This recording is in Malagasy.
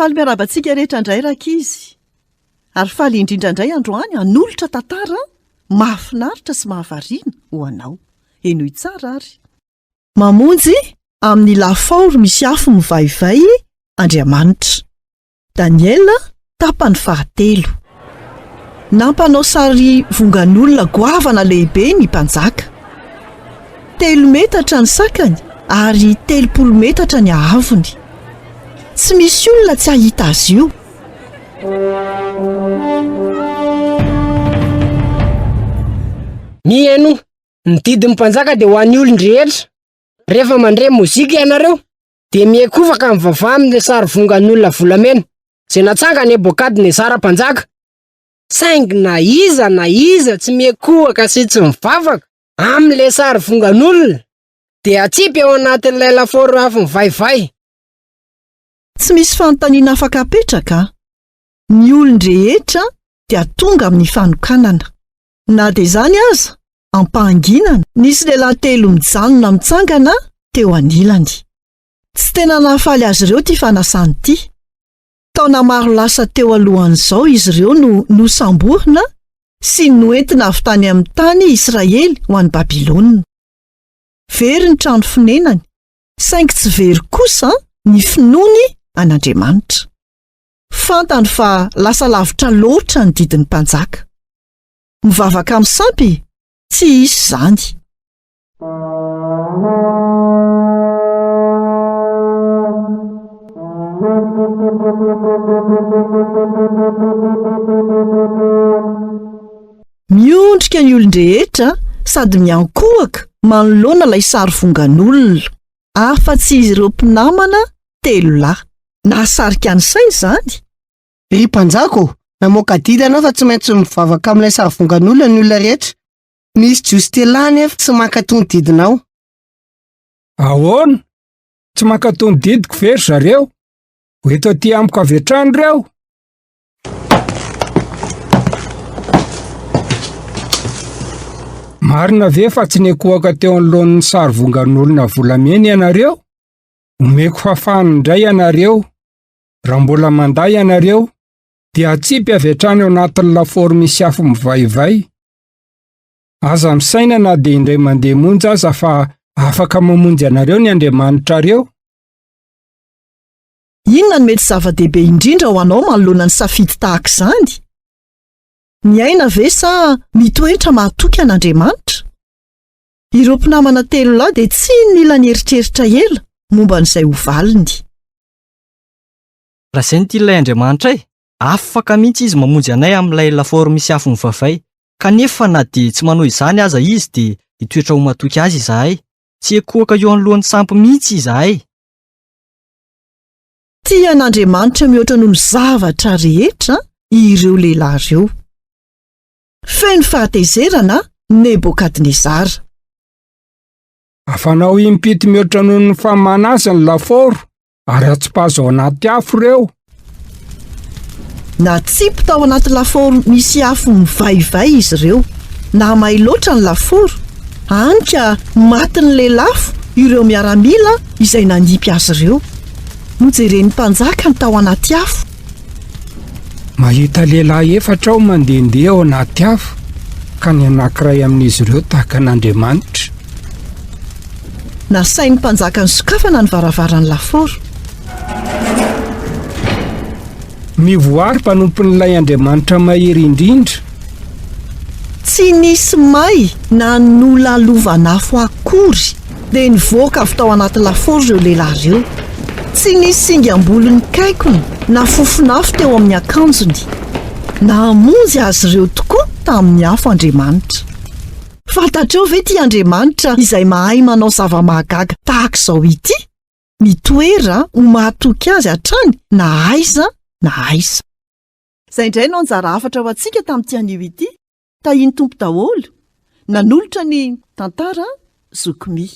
Faly miarabantsika rehetra indray rakizy. Ary faly indrindra indray androany hanolotra tantara mahafinaritra sy mahavariana ho anao. Enoy tsara ary. Mamonjy amin'ny lafaoro misy afo mivaivay Andriamanitra. Daniela tapany 7. Nampanao sary vongan'olona goavana lehibe ny mpanjaka. 3 metatra ny sakany ary 30 metatra ny ahavony. Tsy misy olona tsy ahita azy io. Mihaino, ny didin'ny mpanjaka dia ho an'ny olon-drehetra. Rehefa mandray mozika ianareo dia miekofaka mivavaha amin'ilay sary vongan'olona volamena izay natsanga Nebokadnezara mpanjaka. Saingy na iza tsy miekofaka sy tsy mivavaka amin'ilay sary vongan'olona dia atsipy ao anatin'ilay lafaoro afo mivaivay. Tsy misy fanontaniana afaka apetraka. Ny olon-drehetra dia tonga amin'ny fanokanana. Na dia izany aza, ampanginana nisy lehilahy 3 mijanona mitsangana teo anilany. Tsy tena nahafaly azy ireo ty fanasany ty. Taona maro lasa teo alohan'izao izy ireo no nosamborina sy noentina avy tany amin'ny tany Israely ho an'ny Babilôna. Very ny trano fonenany, saingy tsy very kosa ny finoany an'Andriamanitra. Fantany fa lasa lavitra loatra ny didin'ny mpanjaka. Mivavaka amin'ny sampy, tsy isy izany. Miondrika ny olon-drehetra sady miankohaka manoloana ilay sary vongan'olona. Afa-tsy izy ireo mpinamana 3 lahy. Nahasarika ny saina izany. Ry mpanjako, namoaka didy anao fa tsy maintsy mivavaka amin'ilay sary vongan'olona ny olona rehetra. Misy jiostelany efa tsy mankatony didinao. Ahoana? Tsy mankatony didiko very zareo? Ho eto aty amiko avy hatrany reo? Marina ve fa tsy nekohaka teo anoloan'ny sary vongan'olona volamena ianareo? Omeko fafana indray ianareo. Raha mbola manday ianareo, dia atsipy avy hatrany ao anatin'ny lafaoro misy afo mivaivay. Aza misaina na dia indray mandeha monjy aza fa afaka mamonjy anareo ny Andriamanitra reo. Inona no mety zava-dehibe indrindra ho anao manoloana ny safidy tahaka izany? Ny aina ve sa mitoetra mahatoky an'Andriamanitra? Ireo mpinamana 3 lahy dia tsy nila ny eritreritra ela momba n'izay ho valiny. Raha izay ny tian'ilay Andriamanitra afaka mihitsy izy mamonjy anay amin'ilay lafaoro misy afo mivaivay. Kanefa na dia tsy manao izany aza izy dia hitoetra ho matoky azy izahay. Tsy ekohaka eo anoloan'ny sampy mihitsy izahay. Tian'Andriamanitra mihoatra noho ny zavatra rehetra ireo lehilahy ireo. Feno fahatezerana Nebokadnezara. Afanao impity mihoatra noho ny famanasa ny lafaoro ary atsipazo ao anaty afo reo. Natsipy tao anaty lafaoro misy afo mivaivay izy ireo. Na may loatra ny lafaoro, anika maty ny lelafo ireo miaramila izay nanipy azy ireo. Nojeren'ny mpanjaka ny tao anaty afo. Mahita lehilahy 4 ao mandehandeha ao anaty afo, ka ny anankiray amin'izy ireo tahaka an'Andriamanitra. Nasain'ny mpanjaka ny sokafana ny varavaran'ny lafaoro. Mivoary mpanompon'ilay Andriamanitra mahery indrindra. Tsy nisy may na nolalovana-afo akory dia nivoaka avy tao anaty lafaoro ireo lehilahy ireo. Tsy nisy singam-bolony kaikony na fofonafo teo amin'ny akanjony. Namonjy azy ireo tokoa tamin'ny afo Andriamanitra. Fantatreo ve ty Andriamanitra izay mahay manao zava-mahagaga tahaka izao ity? Mitoera ho mahatoky azy hatrany na aiza na aiza. Izay indray no anjara hafatra ho antsika tamin'ity anio ity. Tahiny tompo daholo, nanolotra ny tantara Zokomy.